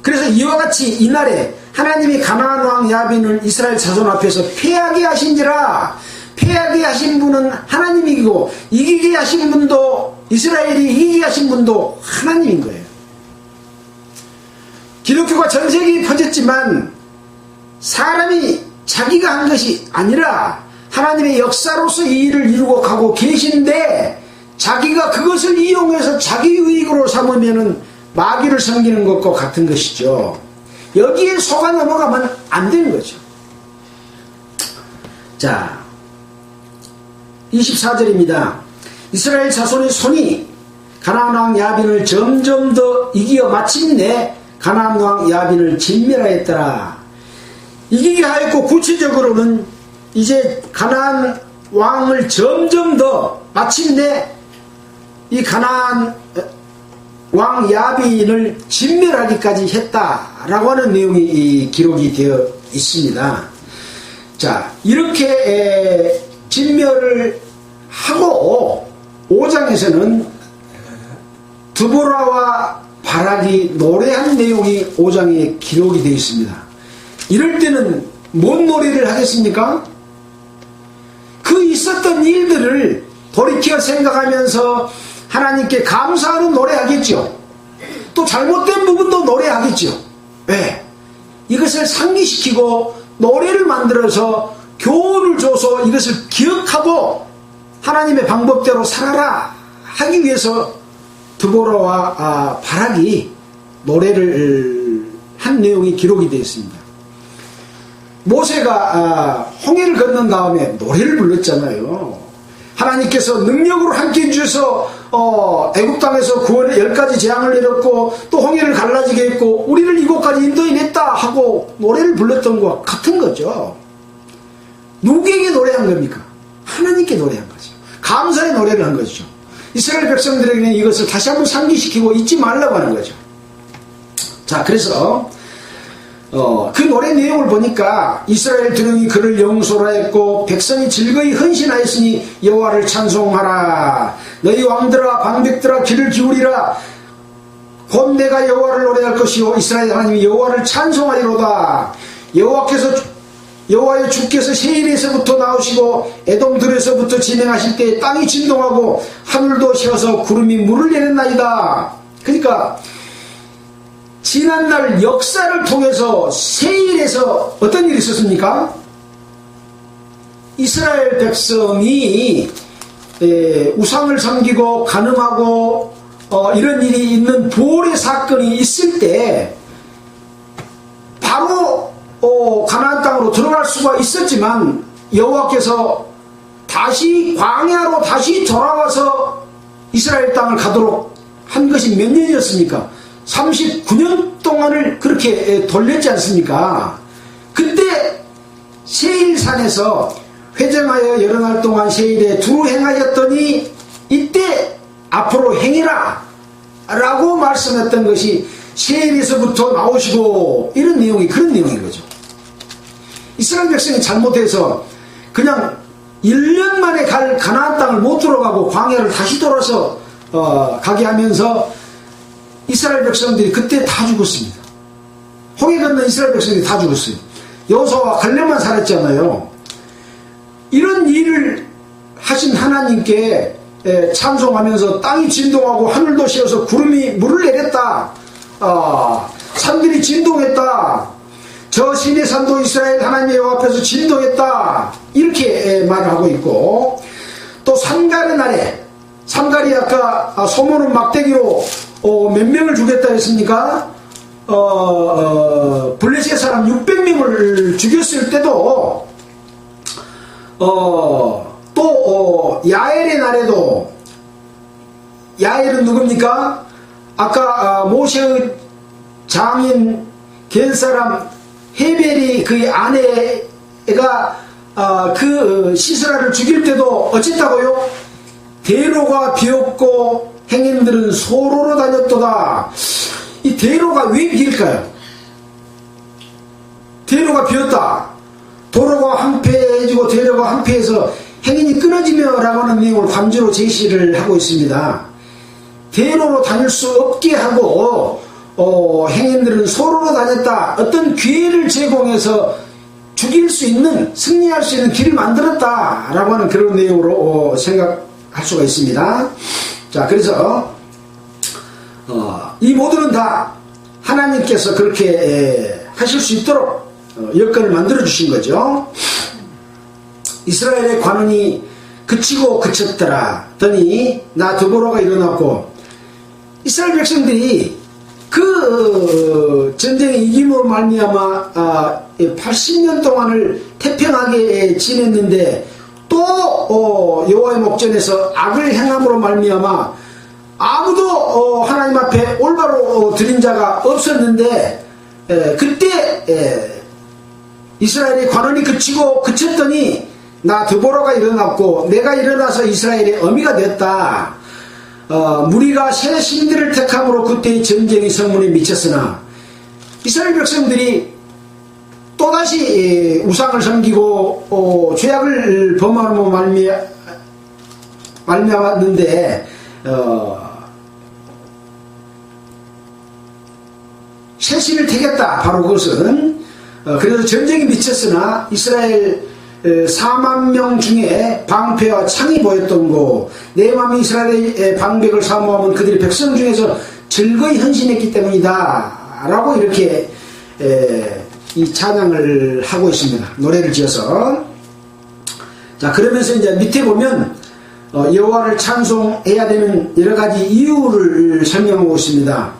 그래서 이와 같이 이날에 하나님이 가나안 왕 야빈을 이스라엘 자손 앞에서 패하게 하신지라. 패하게 하신 분은 하나님이고 이기게 하신 분도, 이스라엘이 이기게 하신 분도 하나님인 거예요. 기독교가 전 세계에 퍼졌지만 사람이 자기가 한 것이 아니라 하나님의 역사로서 이 일을 이루고 가고 계시는데, 자기가 그것을 이용해서 자기 유익으로 삼으면은 마귀를 섬기는 것과 같은 것이죠. 여기에 속아 넘어가면 안 되는 거죠. 자, 24절입니다. 이스라엘 자손의 손이 가나안 왕 야빈을 점점 더 이기어 마침내 가나안 왕 야빈을 진멸하였더라. 이기게 하였고, 구체적으로는 이제 가나안 왕을 점점 더 마침내 이 가나안 왕 야빈을 진멸하기까지 했다라고 하는 내용이 기록이 되어 있습니다. 자, 이렇게 진멸을 하고 5장에서는 드보라와 바락이 노래한 내용이 5장에 기록이 되어 있습니다. 이럴 때는 뭔 노래를 하겠습니까? 그 있었던 일들을 돌이켜 생각하면서 하나님께 감사하는 노래하겠죠. 또 잘못된 부분도 노래하겠죠. 왜? 이것을 상기시키고 노래를 만들어서 교훈을 줘서 이것을 기억하고 하나님의 방법대로 살아라 하기 위해서 드보라와 바락이 노래를 한 내용이 기록이 되어 있습니다. 모세가 홍해를 건넌 다음에 노래를 불렀잖아요. 하나님께서 능력으로 함께 해주셔서 애굽 땅에서 구원의 10가지 재앙을 내렸고 또 홍해를 갈라지게 했고 우리를 이곳까지 인도해냈다 하고 노래를 불렀던 것과 같은 거죠. 누구에게 노래한 겁니까? 하나님께 노래한 거죠. 감사의 노래를 한 거죠. 이스라엘 백성들에게는 이것을 다시 한번 상기시키고 잊지 말라고 하는 거죠. 자, 그래서 그 노래 내용을 보니까 이스라엘 두령이 그를 영소라 했고 백성이 즐거이 헌신하였으니 여호와를 찬송하라. 너희 왕들아 방백들아 귀를 기울이라. 곧 내가 여호와를 노래할 것이요 이스라엘 하나님이 여호와를 찬송하리로다. 여호와의 주께서 세일에서부터 나오시고 에돔들에서부터 진행하실 때 땅이 진동하고 하늘도 쉬어서 구름이 물을 내렸나이다. 그러니까 지난날 역사를 통해서 세일에서 어떤 일이 있었습니까? 이스라엘 백성이 우상을 섬기고 간음하고 이런 일이 있는 부올의 사건이 있을 때 바로 가나안 땅으로 들어갈 수가 있었지만 여호와께서 다시 광야로 다시 돌아와서 이스라엘 땅을 가도록 한 것이 몇 년이었습니까? 39년 동안을 그렇게 돌렸지 않습니까? 그때 세일산에서 회정하여 여러 날 동안 세일에 두루 행하였더니 이때 앞으로 행해라 라고 말씀했던 것이 세일에서부터 나오시고 이런 내용이 그런 내용인 거죠. 이스라엘 백성이 잘못해서 그냥 1년 만에 갈 가나안 땅을 못 들어가고 광야를 다시 돌아서 가게 하면서 이스라엘 백성들이 그때 다 죽었습니다. 홍해 건넌 이스라엘 백성들이 다 죽었어요. 여호수아와 갈렙만 살았잖아요. 이런 일을 하신 하나님께 찬송하면서 땅이 진동하고 하늘도 쉬어서 구름이 물을 내렸다. 산들이 진동했다. 저 시내 산도 이스라엘 하나님의 여호와 앞에서 진동했다. 이렇게 말을 하고 있고 또 산갈의 날에 산갈이 아까 소모는 막대기로 몇 명을 죽였다 했습니까? 블레셋 사람 600명을 죽였을 때도 또 야엘의 날에도, 야엘은 누굽니까? 아까 모세의 장인 겐사람 헤벨이 그의 아내가 그 시스라를 죽일 때도 어쨌다고요? 대로가 비었고 행인들은 소로로 다녔도다. 이 대로가 왜 비일까요? 대로가 비었다. 도로가 황폐해지고 대로가 황폐해서 행인이 끊어지며 라고 하는 내용을 관주로 제시를 하고 있습니다. 대로로 다닐 수 없게 하고 행인들은 소로로 다녔다. 어떤 기회를 제공해서 죽일 수 있는, 승리할 수 있는 길을 만들었다 라고 하는 그런 내용으로 생각할 수가 있습니다. 자, 그래서 이 모두는 다 하나님께서 그렇게 하실 수 있도록 여건을 만들어 주신 거죠. 이스라엘의 관원이 그치고 그쳤더라 더니 나 드보라가 일어났고, 이스라엘 백성들이 그 전쟁의 이김으로 말미암아 80년 동안을 태평하게 지냈는데 또 여호와의 목전에서 악을 행함으로 말미암아 아무도 하나님 앞에 올바로 드린 자가 없었는데, 그때 이스라엘의 관원이 그치고 그쳤더니 나 드보라가 일어났고 내가 일어나서 이스라엘의 어미가 됐다. 무리가 새 신들을 택함으로 그때의 전쟁이 성문에 미쳤으나, 이스라엘 백성들이 또다시 우상을 섬기고 죄악을 범함으로 말미암았는데 새 신을 택했다. 바로 그것은 그래서 전쟁이 미쳤으나 이스라엘 4만 명 중에 방패와 창이 보였던 거, 내 맘이 이스라엘의 방백을 사모하면 그들이 백성 중에서 즐거이 헌신했기 때문이다 라고 이렇게 이 찬양을 하고 있습니다. 노래를 지어서. 자, 그러면서 이제 밑에 보면 여호와를 찬송해야 되는 여러가지 이유를 설명하고 있습니다.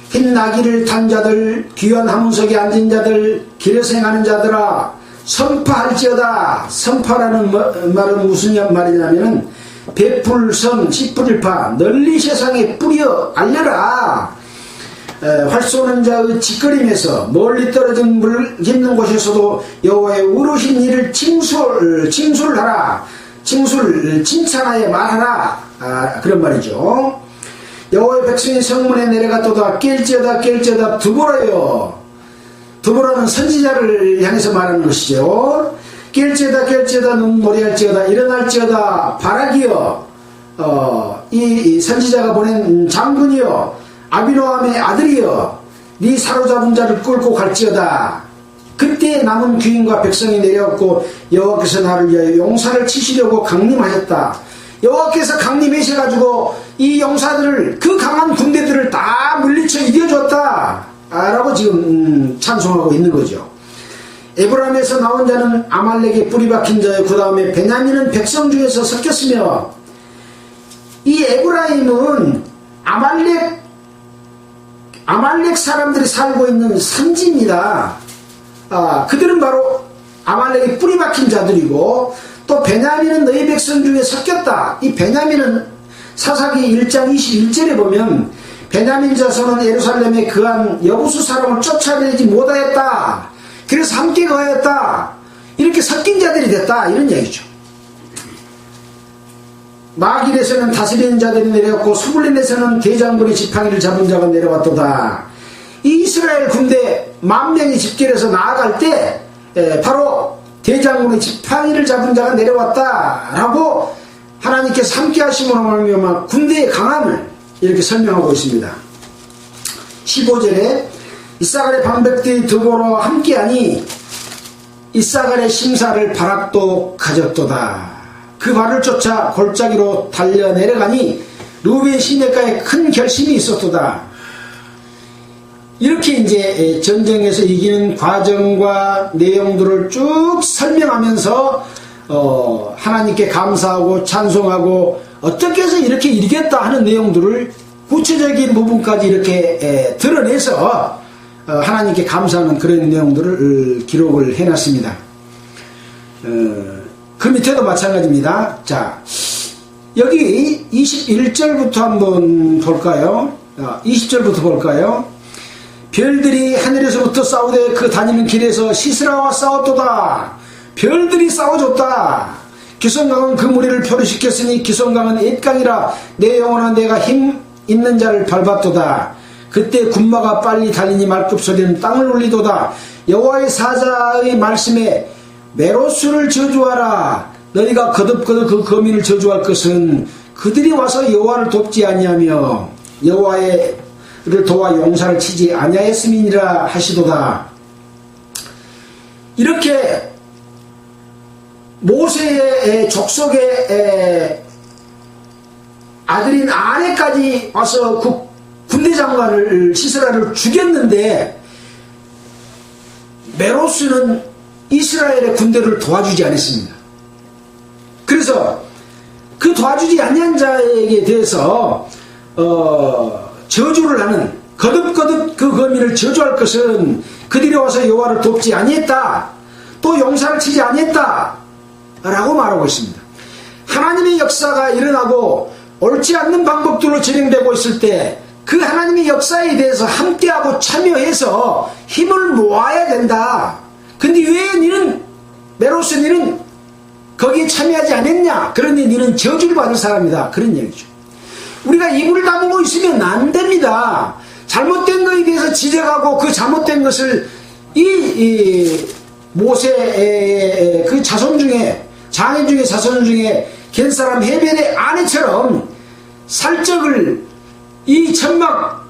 흰 나귀를 탄 자들, 귀한 하문석에 앉은 자들, 길에서 행하는 자들아 선파할지어다. 선파라는 말은 무슨 말이냐면은 베풀선 씨 뿌릴 파 널리 세상에 뿌려 알려라. 활 쏘는 자의 짓거림에서 멀리 떨어진 물 깊는 곳에서도 여호와의 의로우신 일을 칭술하라. 칭찬하여 말하라. 그런 말이죠. 여호와의 백성이 성문에 내려갔도다. 깰지어다 드보라여. 드보라는 선지자를 향해서 말하는 것이죠. 깰지어다 눈머리할지어다 일어날지어다 바라기여. 이 선지자가 보낸 장군이여, 아비노함의 아들이여, 네 사로잡은 자를 끌고 갈지어다. 그때 남은 귀인과 백성이 내려왔고 여호와께서 나를 위하여 용사를 치시려고 강림하셨다. 여호와께서 강림하셔가지고 이 용사들을, 그 강한 군대들을 다 물리쳐 이겨줬다 라고 지금 찬송하고 있는 거죠. 에브라임에서 나온 자는 아말렉의 뿌리 박힌 자요, 그 다음에 베냐민은 백성 중에서 섞였으며, 이 에브라임은 아말렉 사람들이 살고 있는 산지입니다. 그들은 바로 아말렉의 뿌리 박힌 자들이고, 또 베냐민은 너희 백성 중에 섞였다. 이 베냐민은 사사기 1장 21절에 보면 베냐민 자손은 예루살렘에 거한 여부수 사람을 쫓아내지 못하였다. 그래서 함께 거하였다. 이렇게 섞인 자들이 됐다. 이런 얘기죠. 마길에서는 다스리는 자들이 내려왔고 수블린에서는 대장군의 지팡이를 잡은 자가 내려왔도다. 이 이스라엘 군대 10,000명이 집결해서 나아갈 때 바로 대장군의 지팡이를 잡은 자가 내려왔다라고 하나님께서 함께 하심으로 말미암아 군대의 강함을 이렇게 설명하고 있습니다. 15절에 이사갈의 방백들이 드보라와 함께하니 이사갈의 심사를 바락도 가졌도다. 그 발을 쫓아 골짜기로 달려 내려가니 루벤 시내가에 큰 결심이 있었도다. 이렇게 이제 전쟁에서 이기는 과정과 내용들을 쭉 설명하면서 하나님께 감사하고 찬송하고 어떻게 해서 이렇게 이기겠다 하는 내용들을 구체적인 부분까지 이렇게 드러내서 하나님께 감사하는 그런 내용들을 기록을 해놨습니다. 그 밑에도 마찬가지입니다. 자, 여기 21절부터 한번 볼까요? 20절부터 볼까요? 별들이 하늘에서부터 싸우되 그 다니는 길에서 시스라와 싸웠도다. 별들이 싸워줬다. 기손강은 그 무리를 표류시켰으니 기손강은 옛강이라 내 영혼아 내가 힘 있는 자를 밟았도다. 그때 군마가 빨리 달리니 말급소리는 땅을 울리도다. 여호와의 사자의 말씀에 메로스를 저주하라. 너희가 거듭거듭 그 거민을 저주할 것은 그들이 와서 여호와를 돕지 아니하며 여호와를 도와 용사를 치지 아니하였음이니라 하시도다. 이렇게 모세의 족속의 아들인 아내까지 와서 그 군대 장관을 시스라를 죽였는데 메로스는 이스라엘의 군대를 도와주지 않았습니다. 그래서 그 도와주지 아니한 자에게 대해서 저주를 하는 거듭거듭 그 거민을 저주할 것은 그들이 와서 여호와를 돕지 아니했다. 또 용사를 치지 아니했다. 라고 말하고 있습니다. 하나님의 역사가 일어나고 옳지 않는 방법들로 진행되고 있을 때 그 하나님의 역사에 대해서 함께하고 참여해서 힘을 모아야 된다. 근데 왜 너는 메로스 너는 거기에 참여하지 않았냐? 그러니 너는 저주를 받을 사람이다. 그런 얘기죠. 우리가 입을 다물고 있으면 안 됩니다. 잘못된 것에 대해서 지적하고 그 잘못된 것을 이 모세의 그 자손 중에 장인 중에 자손 중에 겐사람 헤벨의 아내처럼 살적을 이 천막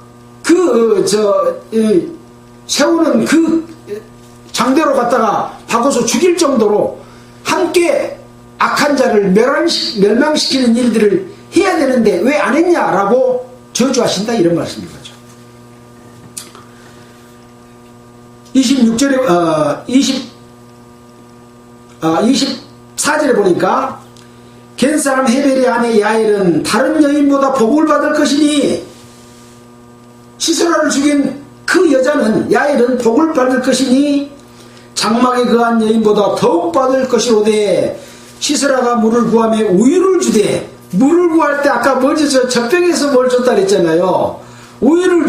세우는 그 장대로 갖다가 박아서 죽일 정도로 함께 악한 자를 멸망시키는 일들을 해야 되는데 왜 안 했냐라고 저주하신다 이런 말씀인 거죠. 24절에 보니까 겐사람 헤벨의 아내 야엘은 다른 여인보다 복을 받을 것이니 시스라를 죽인 그 여자는 야엘은 복을 받을 것이니 장막에 거한 여인보다 더욱 받을 것이오되 시스라가 물을 구하며 우유를 주되 물을 구할 때 아까 먼저 젖병에서 뭘 줬다 그랬잖아요. 우유를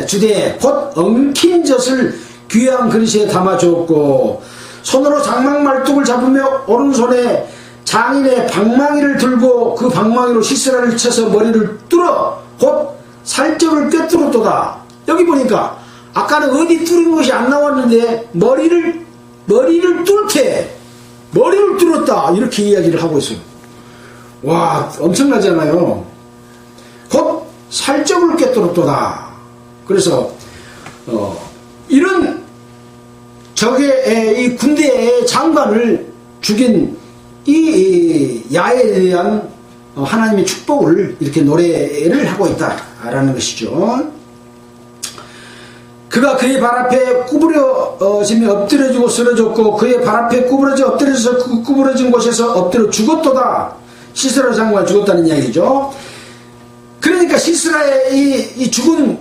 주되 곧 엉킨 젖을 귀한 그릇에 담아 주었고 손으로 장막 말뚝을 잡으며 오른손에 장인의 방망이를 들고 그 방망이로 시스라를 쳐서 머리를 뚫어 곧 살적을 꿰뚫었도다. 여기 보니까 아까는 어디 뚫은 것이 안 나왔는데 머리를 뚫게 머리를 뚫었다 이렇게 이야기를 하고 있어요. 와 엄청나잖아요. 곧 살적을 꿰뚫었도다. 그래서 이런 적의 이 군대의 장관을 죽인 이 야에 대한 하나님의 축복을 이렇게 노래를 하고 있다라는 것이죠. 그가 그의 발 앞에 구부러지며 엎드려지고 쓰러졌고 그의 발 앞에 엎드려져서 그 구부러진 곳에서 엎드려 죽었도다. 시스라 장관이 죽었다는 이야기죠. 그러니까 시스라의 이 죽은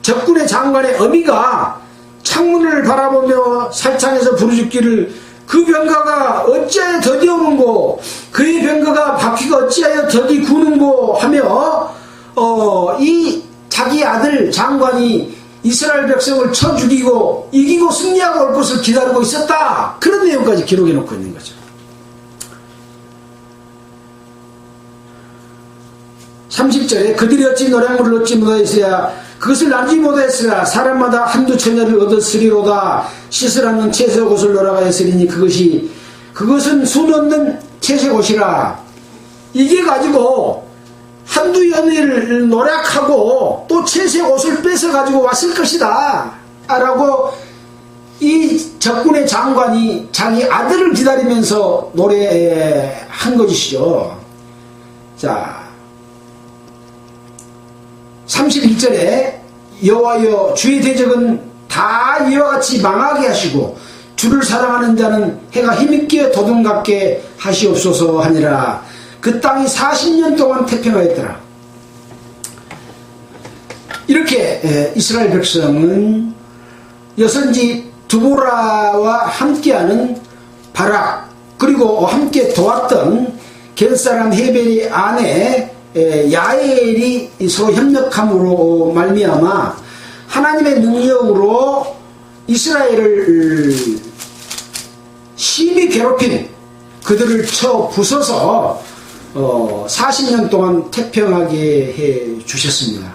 적군의 장관의 어미가 창문을 바라보며 살창에서 부르짖기를 그 병가가 어찌하여 더디 오는고 그의 병가가 바퀴가 어찌하여 더디 구는고 하며 이 자기 아들 장관이 이스라엘 백성을 쳐 죽이고 이기고 승리하고 올 것을 기다리고 있었다. 그런 내용까지 기록해 놓고 있는 거죠. 30절에 그들이 어찌 노량물을 얻지 못하였으랴 그것을 나누지 못하였으랴 사람마다 한두 처녀를 얻었으리로다. 시스라는 채색옷을 놀아가였으리니 그것은 수놓는 채색옷이라. 이게 가지고 한두 연애를 노력하고 또 채색옷을 뺏어 가지고 왔을 것이다 라고 이 적군의 장관이 자기 아들을 기다리면서 노래한 것이죠. 자 31절에 여호와여 주의 대적은 다 이와 같이 망하게 하시고 주를 사랑하는 자는 해가 힘있게 도둑같게 하시옵소서 하니라. 그 땅이 40년 동안 태평하였더라. 이렇게 이스라엘 백성은 여선지 두보라와 함께하는 바락, 그리고 함께 도왔던 겐사람 헤벨의 아내 야엘이 서로 협력함으로 말미암아 하나님의 능력으로 이스라엘을 심히 괴롭힌 그들을 쳐 부숴서 40년 동안 태평하게 해 주셨습니다.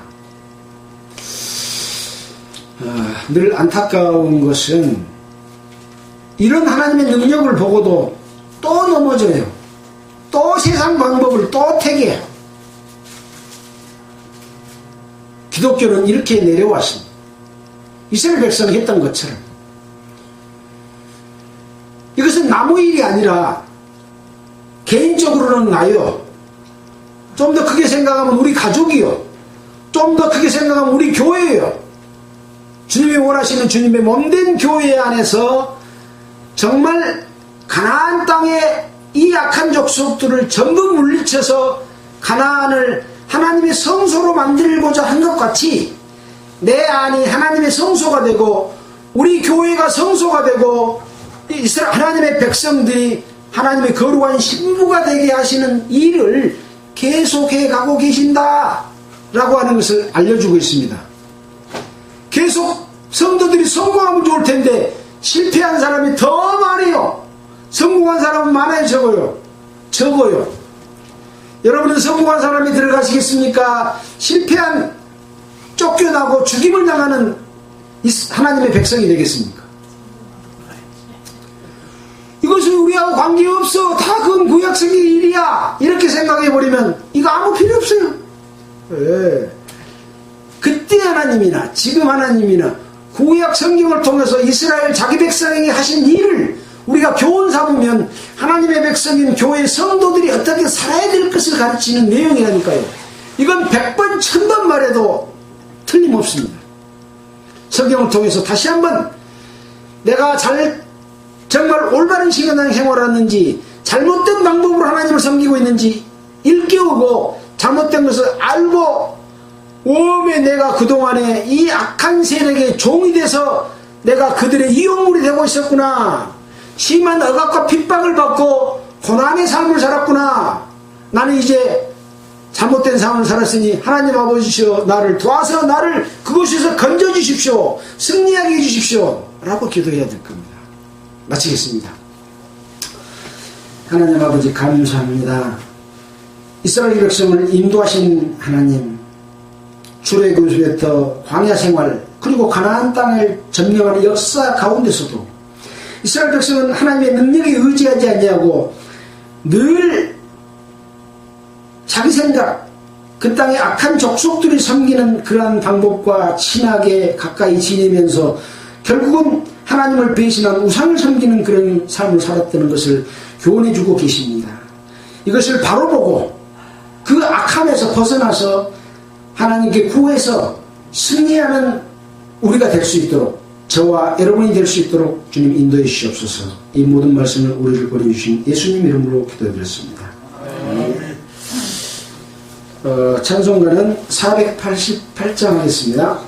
늘 안타까운 것은 이런 하나님의 능력을 보고도 또 넘어져요. 또 세상 방법을 또 택해요. 기독교는 이렇게 내려왔습니다. 이스라엘 백성이 했던 것처럼. 이것은 남의 일이 아니라 개인적으로는 나요. 좀 더 크게 생각하면 우리 가족이요. 좀 더 크게 생각하면 우리 교회예요. 주님이 원하시는 주님의 몸된 교회 안에서 정말 가나안 땅에 이 악한 족속들을 전부 물리쳐서 가나안을 하나님의 성소로 만들고자 한 것 같이 내 안이 하나님의 성소가 되고 우리 교회가 성소가 되고 하나님의 백성들이 하나님의 거룩한 신부가 되게 하시는 일을 계속해 가고 계신다 라고 하는 것을 알려주고 있습니다. 계속 성도들이 성공하면 좋을 텐데 실패한 사람이 더 많아요. 성공한 사람은 많아요, 적어요? 적어요. 여러분은 성공한 사람이 들어가시겠습니까? 실패한, 쫓겨나고 죽임을 당하는 하나님의 백성이 되겠습니까? 이것은 우리하고 관계없어. 다 그건 구약성의 일이야. 이렇게 생각해버리면 이거 아무 필요 없어요. 네. 그때 하나님이나 지금 하나님이나 구약 성경을 통해서 이스라엘 자기 백성에게 하신 일을 우리가 교훈 삼으면 하나님의 백성인 교회 성도들이 어떻게 살아야 될 것을 가르치는 내용이라니까요. 이건 100번 1000번 말해도 틀림없습니다. 성경을 통해서 다시 한번 내가 정말 올바른 신앙 생활하는지 잘못된 방법으로 하나님을 섬기고 있는지 일깨우고 잘못된 것을 알고 왜 내가 그동안에 이 악한 세력의 종이 돼서 내가 그들의 이용물이 되고 있었구나. 심한 억압과 핍박을 받고 고난의 삶을 살았구나. 나는 이제 잘못된 삶을 살았으니 하나님 아버지시여 나를 도와서 나를 그곳에서 건져주십시오. 승리하게 해주십시오. 라고 기도해야 될 겁니다. 마치겠습니다. 하나님 아버지 감사합니다. 이스라엘 백성을 인도하신 하나님, 출애굽부터 광야 생활 그리고 가나안 땅을 점령하는 역사 가운데서도 이스라엘 백성은 하나님의 능력에 의지하지 아니하고 늘 자기 생각, 그 땅의 악한 족속들이 섬기는 그러한 방법과 친하게 가까이 지내면서 결국은 하나님을 배신한 우상을 섬기는 그런 삶을 살았다는 것을 교훈해주고 계십니다. 이것을 바로 보고 그 악함에서 벗어나서 하나님께 구해서 승리하는 우리가 될 수 있도록, 저와 여러분이 될 수 있도록 주님 인도해 주시옵소서. 이 모든 말씀을 우리를 보내주신 예수님 이름으로 기도드렸습니다. 찬송가는 488장 하겠습니다.